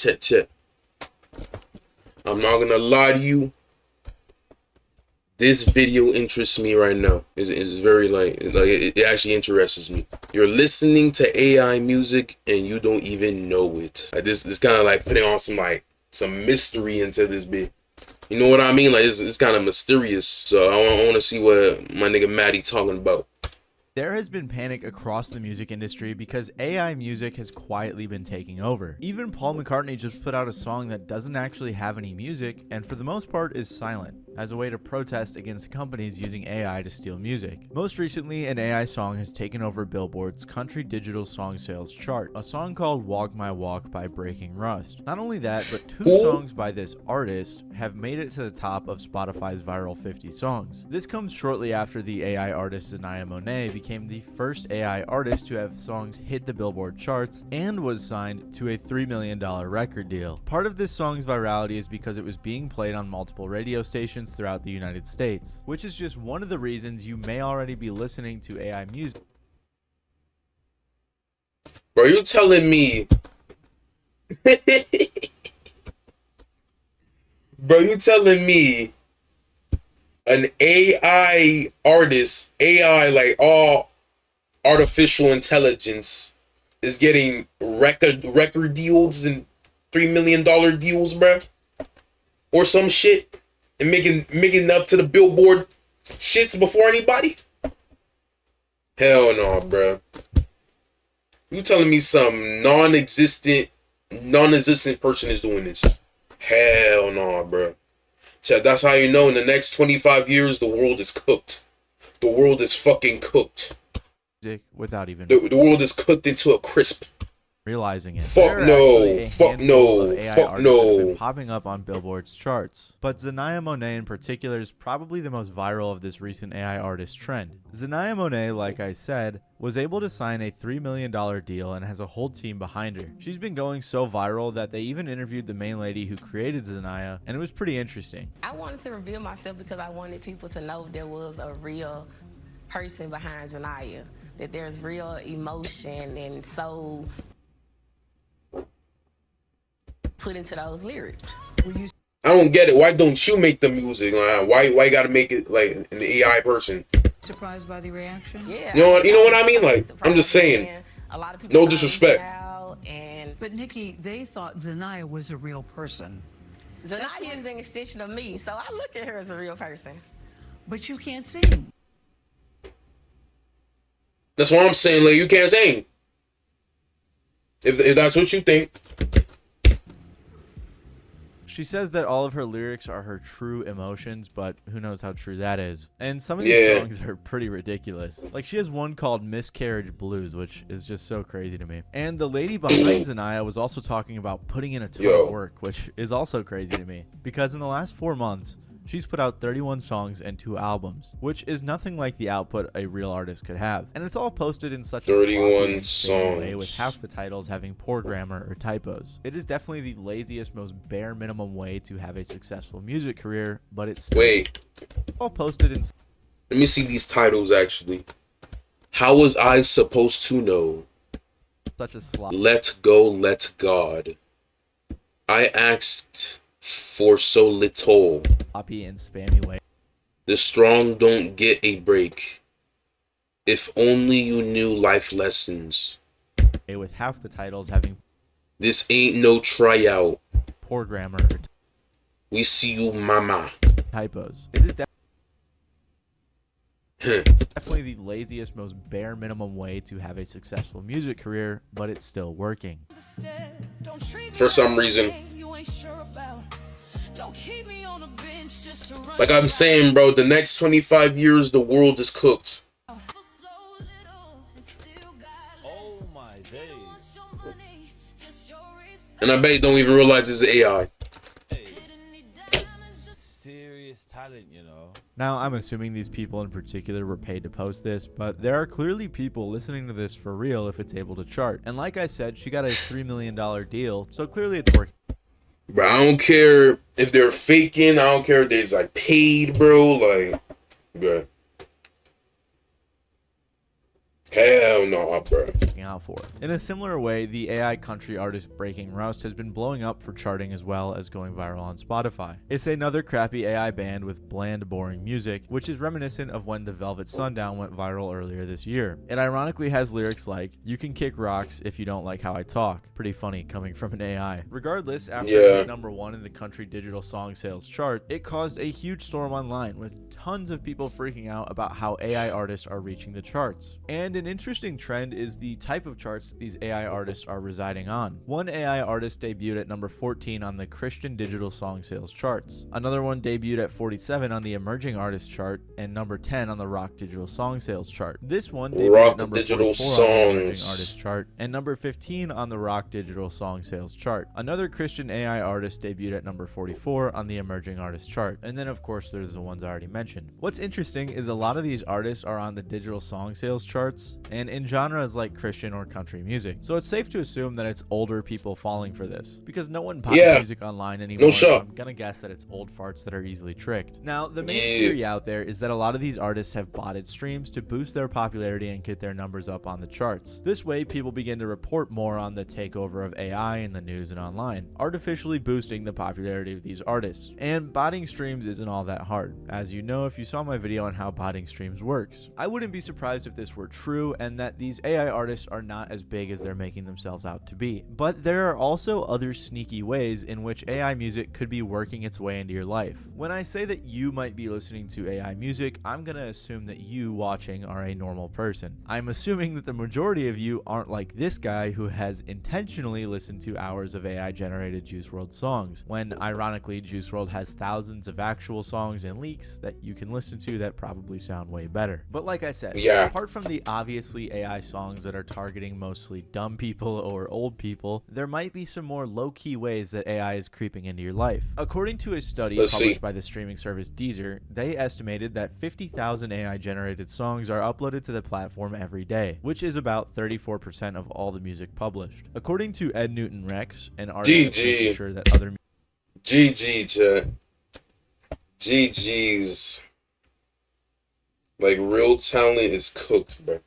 check. I'm not gonna lie to you. This video interests me right now. It's very like it actually interests me. You're listening to AI music and you don't even know it. Like this kind of like putting on some mystery into this bit. You know what I mean? Like it's kind of mysterious. So I want to see what my nigga Maddie talking about. There has been panic across the music industry because AI music has quietly been taking over. Even Paul McCartney just put out a song that doesn't actually have any music and for the most part is silent, as a way to protest against companies using AI to steal music. Most recently, an AI song has taken over Billboard's Country Digital Song Sales chart, a song called Walk My Walk by Breaking Rust. Not only that, but two songs by this artist have made it to the top of Spotify's Viral 50 songs. This comes shortly after the AI artist Zanaya Monet became the first AI artist to have songs hit the Billboard charts and was signed to a $3 million record deal. Part of this song's virality is because it was being played on multiple radio stations throughout the United States, which is just one of the reasons you may already be listening to AI music. Bro, you telling me Bro, you telling me an AI artist, AI like all artificial intelligence is getting record deals and $3 million deals, bro? Or some shit and making up to the Billboard shits before anybody? Hell no, bro. You telling me some non-existent person is doing this? Hell no, bro. So that's how you know in the next 25 years the world is cooked. The world is fucking cooked. Without even the world is cooked into a crisp. Realizing it. Fuck no. Fuck no. Fuck no. Been popping up on Billboard's charts. But Zanaya Monet in particular is probably the most viral of this recent AI artist trend. Zanaya Monet, like I said, was able to sign a $3 million deal and has a whole team behind her. She's been going so viral that they even interviewed the main lady who created Zanaya, and it was pretty interesting. I wanted to reveal myself because I wanted people to know there was a real person behind Zanaya, that there's real emotion and soul put into those lyrics. I don't get it. Why don't you make the music? Why you gotta make it like an AI person? Surprised by the reaction? Yeah. You know what I mean? Like, I'm just saying. A lot of people No disrespect. But Nikki, they thought Zanaya was a real person. Zanaya is an extension of me, so I look at her as a real person. But you can't sing. That's what I'm saying. Like, you can't sing. If that's what you think. She says that all of her lyrics are her true emotions, but who knows how true that is. And some of these songs are pretty ridiculous. Like, she has one called Miscarriage Blues, which is just so crazy to me. And the lady behind Zanaya was also talking about putting in a ton of work, which is also crazy to me. Because in the last 4 months, she's put out 31 songs and 2 albums, which is nothing like the output a real artist could have. And it's all posted in such a 31 sloppy way, with half the titles having poor grammar or typos. It is definitely the laziest, most bare minimum way to have a successful music career, but it's all posted in. Let me see these titles actually. How was I supposed to know? Such a sloppy. Let go, let God. I asked for so little. Sloppy and spammy way. The strong don't get a break. If only you knew life lessons. With half the titles having. This ain't no tryout. Poor grammar. We see you, mama. Typos. It is definitely the laziest, most bare minimum way to have a successful music career, but it's still working. For some reason. Like I'm saying, bro, the next 25 years, the world is cooked. Oh my days. And I bet you don't even realize it's AI. Serious talent, you know. Now, I'm assuming these people in particular were paid to post this, but there are clearly people listening to this for real if it's able to chart. And like I said, she got a $3 million deal, so clearly it's working. Bro, I don't care if they're faking. I don't care if they're like paid, bro. Like, bro. Hell no, bro. Out for. In a similar way, the AI country artist Breaking Rust has been blowing up for charting as well as going viral on Spotify. It's another crappy AI band with bland, boring music, which is reminiscent of when The Velvet Sundown went viral earlier this year. It ironically has lyrics like, "You can kick rocks if you don't like how I talk." Pretty funny coming from an AI. Regardless, after it hit #1 in the country digital song sales chart, it caused a huge storm online with tons of people freaking out about how AI artists are reaching the charts. And an interesting trend is the type of charts that these AI artists are residing on. One AI artist debuted at number 14 on the Christian digital song sales charts. Another one debuted at 47 on the emerging artist chart and number 10 on the rock digital song sales chart. This one debuted at number 44 on the emerging artist chart and number 15 on the rock digital song sales chart. Another Christian AI artist debuted at number 44 on the emerging artist chart. And then of course there's the ones I already mentioned. What's interesting is a lot of these artists are on the digital song sales charts and in genres like Christian or country music. So it's safe to assume that it's older people falling for this because no one buys music online anymore. So I'm gonna guess that it's old farts that are easily tricked. Now, the main theory out there is that a lot of these artists have botted streams to boost their popularity and get their numbers up on the charts. This way, people begin to report more on the takeover of AI in the news and online, artificially boosting the popularity of these artists. And botting streams isn't all that hard, as you know if you saw my video on how botting streams works. I wouldn't be surprised if this were true and that these AI artists are not as big as they're making themselves out to be. But there are also other sneaky ways in which AI music could be working its way into your life. When I say that you might be listening to AI music, I'm gonna assume that you watching are a normal person. I'm assuming that the majority of you aren't like this guy who has intentionally listened to hours of AI generated Juice WRLD songs, when ironically Juice WRLD has thousands of actual songs and leaks that you can listen to that probably sound way better. But like I said, apart from the obviously AI songs that are targeting mostly dumb people or old people, there might be some more low-key ways that AI is creeping into your life. According to a study published by the streaming service Deezer, they estimated that 50,000 AI generated songs are uploaded to the platform every day, which is about 34% of all the music published. According to Ed Newton Rex, an artist making sure that other GG chat. GG's. Like, real talent is cooked, bro.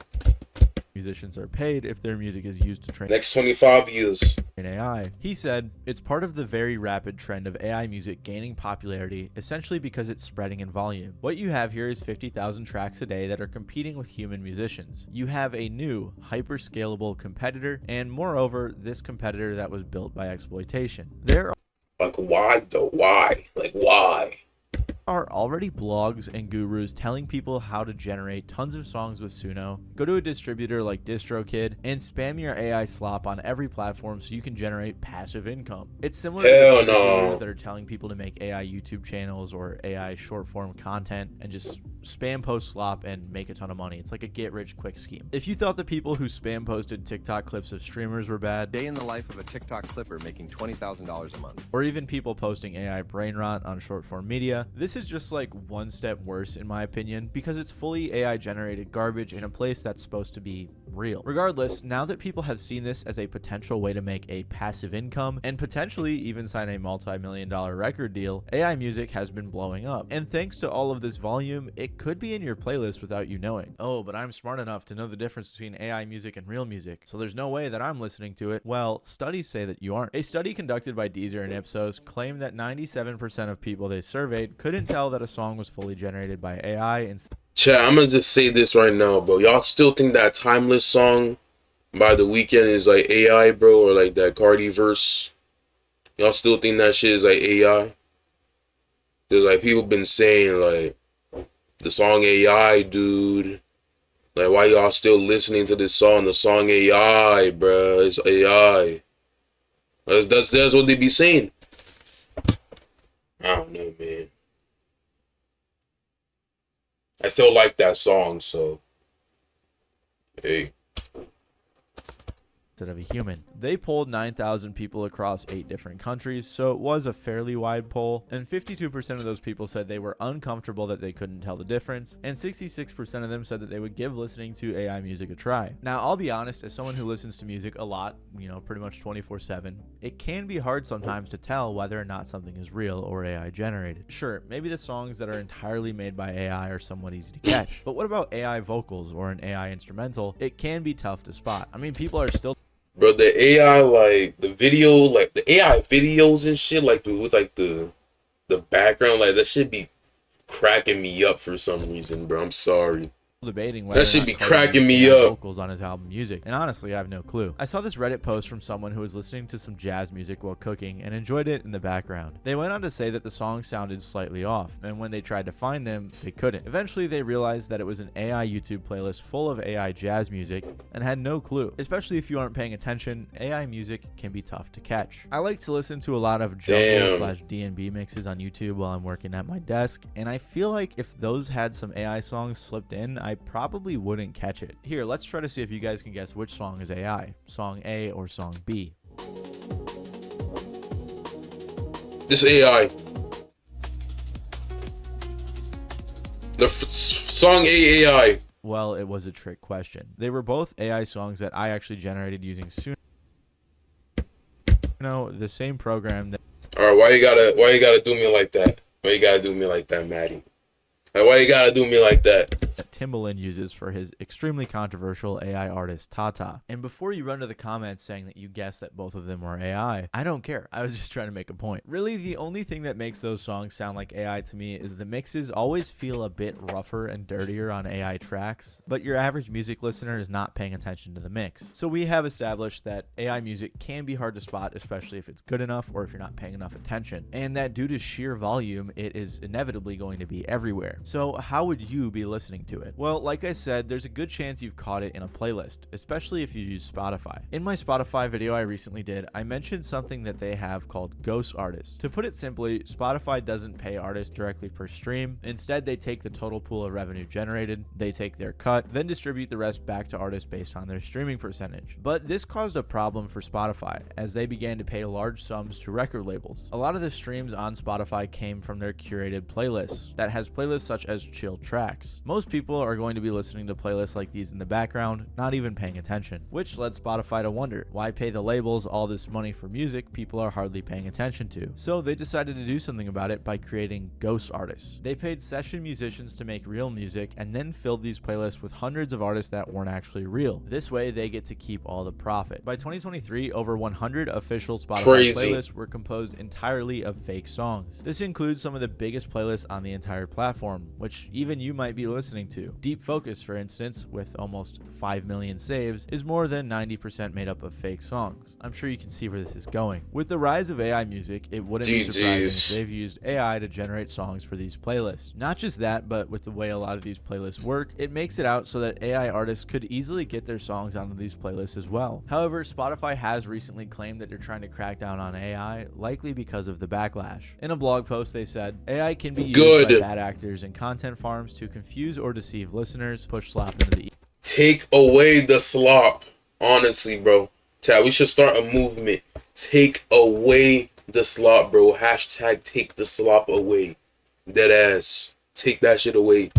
musicians are paid if their music is used to train next 25 years in AI. He said, "It's part of the very rapid trend of AI music gaining popularity, essentially because it's spreading in volume. What you have here is 50,000 tracks a day that are competing with human musicians. You have a new, hyper-scalable competitor, and moreover, this competitor that was built by exploitation. There like, why though? Why? Like, why? are already blogs and gurus telling people how to generate tons of songs with Suno. Go to a distributor like DistroKid and spam your AI slop on every platform so you can generate passive income. It's similar to the gurus that are telling people to make AI YouTube channels or AI short form content and just spam post slop and make a ton of money. It's like a get rich quick scheme. If you thought the people who spam posted TikTok clips of streamers were bad, day in the life of a TikTok clipper making $20,000 a month, or even people posting AI brain rot on short form media, this is just like one step worse in my opinion, because it's fully AI generated garbage in a place that's supposed to be real. Regardless, now that people have seen this as a potential way to make a passive income and potentially even sign a multi-million-dollar record deal, AI music has been blowing up. And thanks to all of this volume, it could be in your playlist without you knowing. Oh, but I'm smart enough to know the difference between AI music and real music, so there's no way that I'm listening to it. Well, studies say that you aren't. A study conducted by Deezer and Ipsos claimed that 97% of people they surveyed couldn't tell that a song was fully generated by AI and Chat, I'm gonna just say this right now, bro. Y'all still think that Timeless song by The Weeknd is like AI, bro, or like that Cardi verse? Y'all still think that shit is like AI? There's like people been saying like the song AI, dude. Like, why y'all still listening to this song? The song AI, bro. It's AI. That's what they be saying. I don't know, man. I still like that song, so hey. instead of a human. They polled 9,000 people across 8 different countries, so it was a fairly wide poll, and 52% of those people said they were uncomfortable that they couldn't tell the difference, and 66% of them said that they would give listening to AI music a try. Now, I'll be honest, as someone who listens to music a lot, pretty much 24/7, it can be hard sometimes to tell whether or not something is real or AI generated. Sure, maybe the songs that are entirely made by AI are somewhat easy to catch, but what about AI vocals or an AI instrumental? It can be tough to spot. I mean, people are still Bro, the AI, like, the video, like, the AI videos and shit, like, with, like, the background, like, that should be cracking me up for some reason, bro. I'm sorry. debating whether That should or not be Cardi cracking used me AI up. vocals on his album Music, and honestly I have no clue. I saw this Reddit post from someone who was listening to some jazz music while cooking and enjoyed it in the background. They went on to say that the song sounded slightly off, and when they tried to find them, they couldn't. Eventually they realized that it was an AI YouTube playlist full of AI jazz music and had no clue. Especially if you aren't paying attention, AI music can be tough to catch. I like to listen to a lot of jungle/DnB mixes on YouTube while I'm working at my desk, and I feel like if those had some AI songs slipped in, I probably wouldn't catch it. Here, let's try to see if you guys can guess which song is AI, song A or song B. This AI. The song AI. Well, it was a trick question. They were both AI songs that I actually generated using Suno, the same program that Alright, why you gotta do me like that? Why you gotta do me like that, Maddie? Like, why you gotta do me like that? Timbaland uses for his extremely controversial AI artist Tata. And before you run to the comments saying that you guessed that both of them were AI, I don't care. I was just trying to make a point. Really, the only thing that makes those songs sound like AI to me is the mixes always feel a bit rougher and dirtier on AI tracks, but your average music listener is not paying attention to the mix. So we have established that AI music can be hard to spot, especially if it's good enough or if you're not paying enough attention, and that due to sheer volume, it is inevitably going to be everywhere. So how would you be listening to it? Well, like I said, there's a good chance you've caught it in a playlist, especially if you use Spotify. In my Spotify video I recently did, I mentioned something that they have called ghost artists. To put it simply, Spotify doesn't pay artists directly per stream. Instead, they take the total pool of revenue generated, they take their cut, then distribute the rest back to artists based on their streaming percentage. But this caused a problem for Spotify, as they began to pay large sums to record labels. A lot of the streams on Spotify came from their curated playlists, that has playlists such as chill tracks. Most people are going to be listening to playlists like these in the background, not even paying attention, which led Spotify to wonder, why pay the labels all this money for music people are hardly paying attention to? So they decided to do something about it by creating ghost artists. They paid session musicians to make real music and then filled these playlists with hundreds of artists that weren't actually real. This way they get to keep all the profit. By 2023, over 100 official Spotify playlists were composed entirely of fake songs. This includes some of the biggest playlists on the entire platform, which even you might be listening to. Deep Focus, for instance, with almost 5 million saves, is more than 90% made up of fake songs. I'm sure you can see where this is going. With the rise of AI music, it wouldn't be surprising if they've used AI to generate songs for these playlists. Not just that, but with the way a lot of these playlists work, it makes it out so that AI artists could easily get their songs onto these playlists as well. However, Spotify has recently claimed that they're trying to crack down on AI, likely because of the backlash. In a blog post, they said, AI can be used by bad actors and content farms to confuse or deceive listeners, push slop into the Take away the slop. Honestly, bro. Chad, we should start a movement. Take away the slop, bro. Hashtag take the slop away. Dead ass. Take that shit away.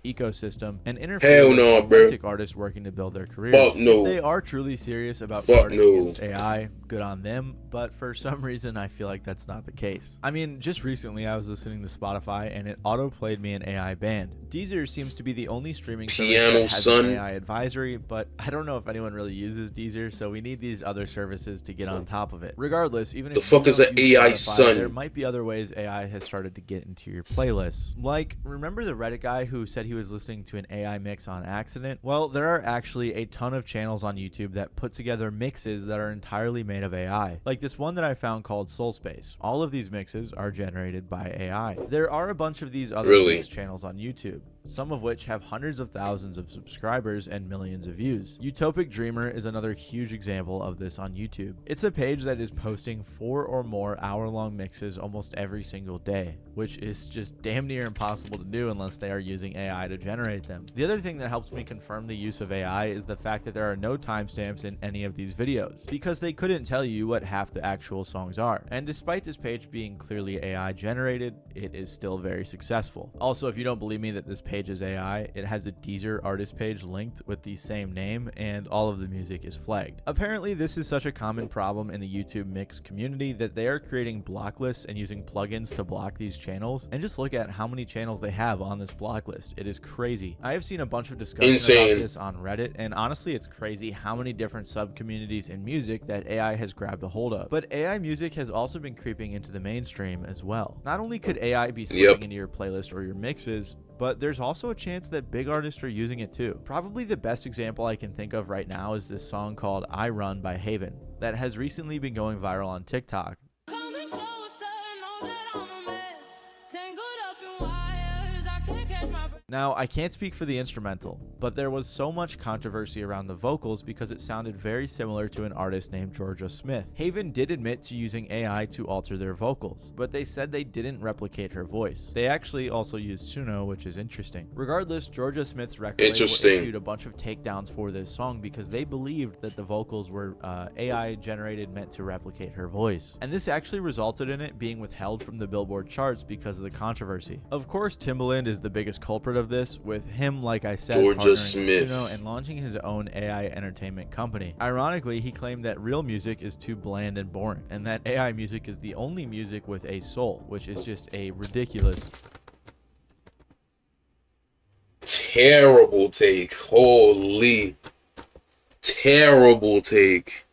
ecosystem and interfere with authentic artists working to build their careers. Fuck no. If they are truly serious about guarding against AI, good on them, but for some reason I feel like that's not the case. I mean, just recently I was listening to Spotify and it auto-played me an AI band. Deezer seems to be the only streaming service that has an AI advisory, but I don't know if anyone really uses Deezer, so we need these other services to get on top of it. Regardless, even if the fuck is an AI Spotify, son? There might be other ways AI has started to get into your playlists. Like, remember the Reddit guy who said he was listening to an AI mix on accident? Well, there are actually a ton of channels on YouTube that put together mixes that are entirely made of AI. Like this one that I found called Soul Space. All of these mixes are generated by AI. There are a bunch of these other mix channels on YouTube. some of which have hundreds of thousands of subscribers and millions of views. Utopic Dreamer is another huge example of this on YouTube. It's a page that is posting 4 or more hour-long mixes almost every single day, which is just damn near impossible to do unless they are using AI to generate them. The other thing that helps me confirm the use of AI is the fact that there are no timestamps in any of these videos, because they couldn't tell you what half the actual songs are. And despite this page being clearly AI generated, it is still very successful. Also, if you don't believe me that this page is AI, it has a Deezer artist page linked with the same name, and all of the music is flagged. Apparently, this is such a common problem in the YouTube mix community that they are creating block lists and using plugins to block these channels. And just look at how many channels they have on this block list. It is crazy. I have seen a bunch of discussion about this on Reddit, and honestly, it's crazy how many different sub-communities in music that AI has grabbed a hold of. But AI music has also been creeping into the mainstream as well. Not only could AI be slipping into your playlist or your mixes, but there's also a chance that big artists are using it too. Probably the best example I can think of right now is this song called I Run by Haven that has recently been going viral on TikTok. Now, I can't speak for the instrumental, but there was so much controversy around the vocals because it sounded very similar to an artist named Georgia Smith. Haven did admit to using AI to alter their vocals, but they said they didn't replicate her voice. They actually also used Suno, which is interesting. Regardless, Georgia Smith's record label issued a bunch of takedowns for this song because they believed that the vocals were AI generated meant to replicate her voice. And this actually resulted in it being withheld from the Billboard charts because of the controversy. Of course, Timbaland is the biggest culprit of this, with him, like I said, Georgia Smith, and launching his own AI entertainment company. Ironically, he claimed that real music is too bland and boring, and that AI music is the only music with a soul, which is just a ridiculous, terrible take. Holy, terrible take.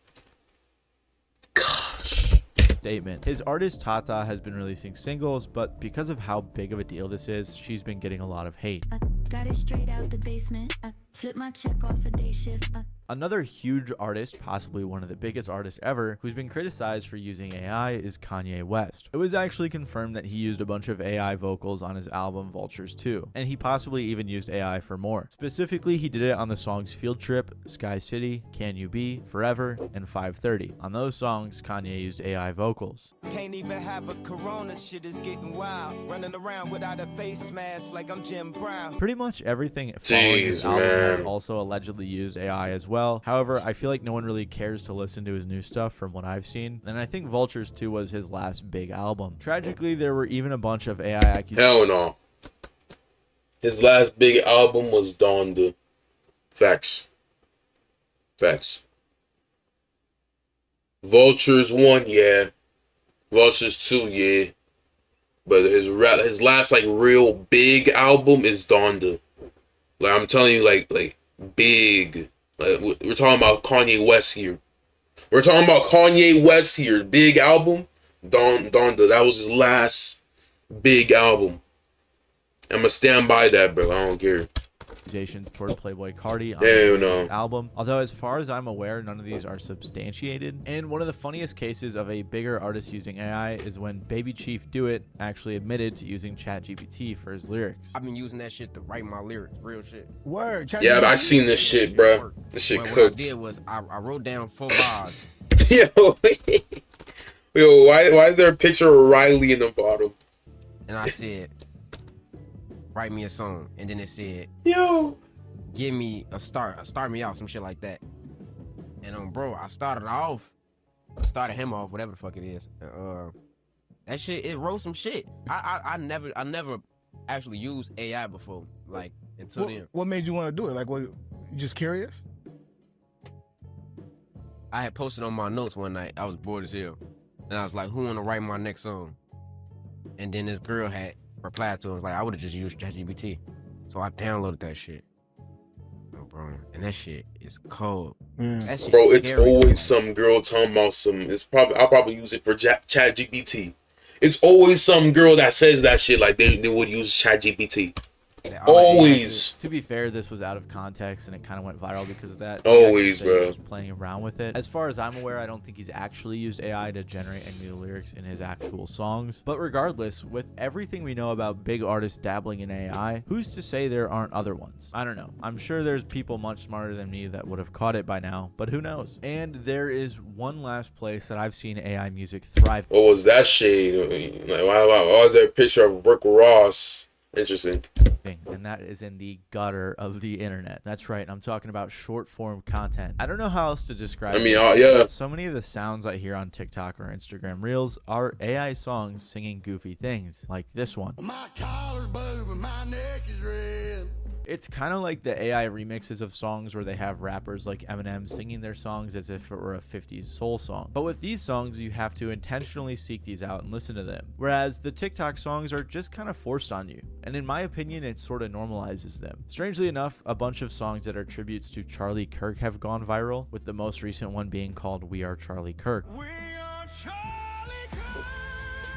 Gosh. Statement. His artist Tata has been releasing singles, but because of how big of a deal this is, she's been getting a lot of hate. I got it straight out the basement. I flip my check off a day shift. Another huge artist, possibly one of the biggest artists ever, who's been criticized for using AI is Kanye West. It was actually confirmed that he used a bunch of AI vocals on his album Vultures 2, and he possibly even used AI for more. Specifically, he did it on the songs Field Trip, Sky City, Can You Be, Forever, and 530. On those songs, Kanye used AI vocals. Can't even have a corona, shit is getting wild. Running around without a face mask like I'm Jim Brown. Pretty much everything following his album has also allegedly used AI as well. However, I feel like no one really cares to listen to his new stuff from what I've seen, and I think Vultures 2 was his last big album. Tragically, there were even a bunch of AI accusations. Hell no. His last big album was Donda. Facts. Facts. Vultures 1, yeah. Vultures 2, yeah. But his last like real big album is Donda. Like I'm telling you, like big. Like, we're talking about Kanye West here. We're talking about Kanye West here. Big album, Donda. That was his last big album. I'ma stand by that, bro. I don't care. Accusations toward Playboy Cardi on this album, although as far as I'm aware, none of these are substantiated. And one of the funniest cases of a bigger artist using AI is when Baby Chief Do It actually admitted to using ChatGPT for his lyrics. I've been using that shit to write my lyrics, real shit. Word. Yeah, I seen this shit, bro. This shit cooked. What I did was I wrote down 4 bars. Yo, why is there a picture of Riley in the bottom? And I said, write me a song, and then it said, yo, give me a start me out, some shit like that. And bro, I started him off, whatever the fuck it is. That shit, it wrote some shit. I never actually used AI before, like until then. What made you want to do it? Like, what? You just curious? I had posted on my notes one night. I was bored as hell, and I was like, who wanna write my next song? And then this girl had replied to him like, I would have just used ChatGPT. So I downloaded that shit. Oh, bro, and that shit is cold. That shit bro, is it's scary, always man. some girl talking about some. I'll probably use it for ChatGPT. It's always some girl that says that shit like they would use ChatGPT. All that AI Always. shit. To be fair, this was out of context and it kind of went viral because of that. Always, He actually said he bro. was just playing around with it. As far as I'm aware, I don't think he's actually used AI to generate any of the lyrics in his actual songs. But regardless, with everything we know about big artists dabbling in AI, who's to say there aren't other ones? I don't know. I'm sure there's people much smarter than me that would have caught it by now, but who knows? And there is one last place that I've seen AI music thrive. What was that shade? Like, why is there a picture of Rick Ross? Interesting. And that is in the gutter of the internet. That's right, I'm talking about short form content. I don't know how else to describe it. Yeah. But so many of the sounds I hear on TikTok or Instagram Reels are AI songs singing goofy things, like this one. My collar's blue and my neck is red. It's kind of like the AI remixes of songs where they have rappers like Eminem singing their songs as if it were a 50s soul song. But with these songs, you have to intentionally seek these out and listen to them. Whereas the TikTok songs are just kind of forced on you. And in my opinion, it sort of normalizes them. Strangely enough, a bunch of songs that are tributes to Charlie Kirk have gone viral, with the most recent one being called We Are Charlie Kirk. We are Charlie Kirk.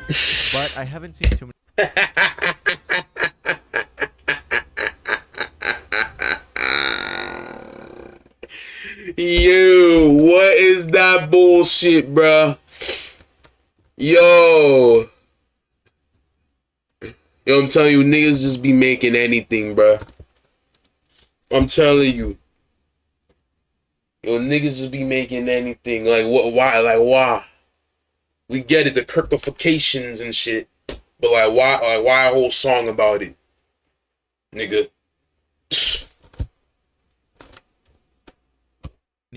But I haven't seen too many. Yo, what is that bullshit, bruh? Yo, I'm telling you, niggas just be making anything, bruh. I'm telling you. Yo, niggas just be making anything. Like, what? Why? Like, why? We get it, the Kirkifications and shit. But, like, why? Like, why a whole song about it? Nigga.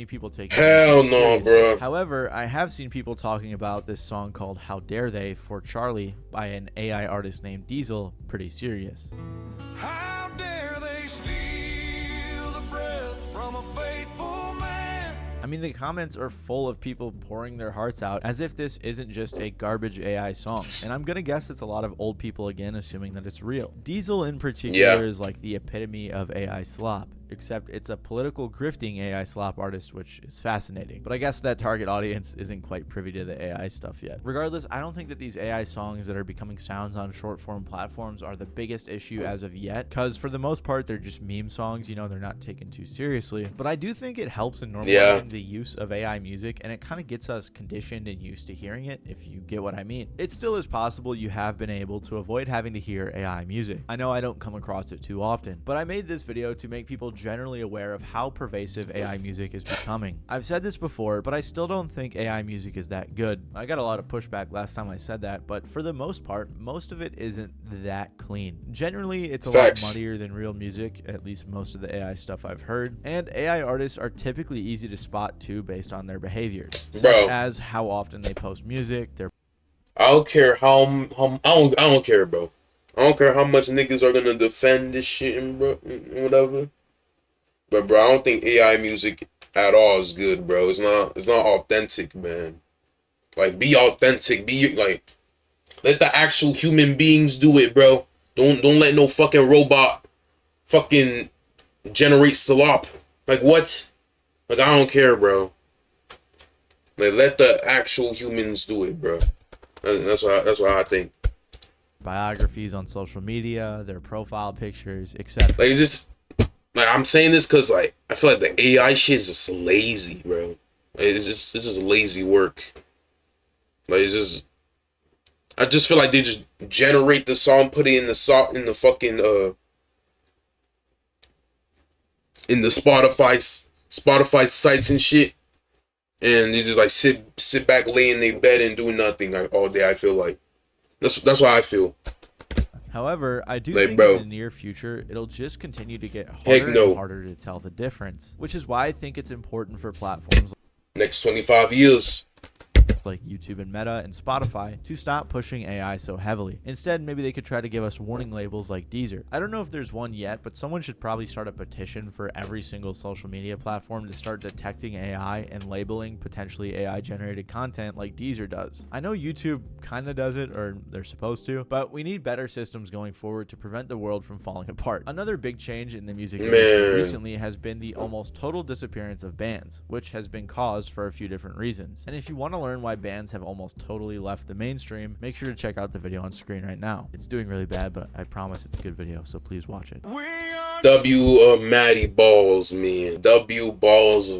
People take Hell it no, serious. bro. However, I have seen people talking about this song called How Dare They for Charlie by an AI artist named Diesel pretty serious. How dare they steal the breath from a faithful man? I mean, the comments are full of people pouring their hearts out as if this isn't just a garbage AI song. And I'm gonna guess it's a lot of old people again assuming that it's real. Diesel in particular is like the epitome of AI slop. Except it's a political grifting AI slop artist, which is fascinating. But I guess that target audience isn't quite privy to the AI stuff yet. Regardless, I don't think that these AI songs that are becoming sounds on short form platforms are the biggest issue as of yet, because for the most part, they're just meme songs, you know, they're not taken too seriously. But I do think it helps in normalizing the use of AI music, and it kind of gets us conditioned and used to hearing it, if you get what I mean. It still is possible you have been able to avoid having to hear AI music. I know I don't come across it too often, but I made this video to make people generally aware of how pervasive AI music is becoming. I've said this before, but I still don't think AI music is that good. I got a lot of pushback last time I said that, but for the most part, most of it isn't that clean. Generally, it's a lot muddier than real music, at least most of the AI stuff I've heard, and AI artists are typically easy to spot too based on their behaviors, such as how often they post music, I don't care how I don't care, bro. I don't care how much niggas are gonna defend this shit and whatever. But bro, I don't think AI music at all is good, bro. It's not authentic, man. Like, be authentic. Be like, let the actual human beings do it, bro. Don't let no fucking robot fucking generate slop. Like, what? Like, I don't care, bro. Like, let the actual humans do it, bro. That's what I think. Biographies on social media, their profile pictures, etc. Like, it's just, like, I'm saying this because, like, I feel like the AI shit is just lazy, bro. Like, it's just lazy work. Like, it's just, I just feel like they just generate the song, put it in the fucking in the Spotify sites and shit, and they just like sit back, lay in their bed and do nothing like all day. I feel like that's why I feel. However, I do like, think bro, in the near future, it'll just continue to get harder and harder to tell the difference, which is why I think it's important for platforms next 25 years like YouTube and Meta and Spotify to stop pushing AI so heavily. Instead, maybe they could try to give us warning labels like Deezer. I don't know if there's one yet, but someone should probably start a petition for every single social media platform to start detecting AI and labeling potentially AI generated content like Deezer does. I know YouTube kind of does it, or they're supposed to, but we need better systems going forward to prevent the world from falling apart. Another big change in the music industry recently has been the almost total disappearance of bands, which has been caused for a few different reasons. And if you want to learn why why bands have almost totally left the mainstream, make sure to check out the video on screen right now. It's doing really bad, but I promise it's a good video, so please watch it. W Maddie balls, man. W balls of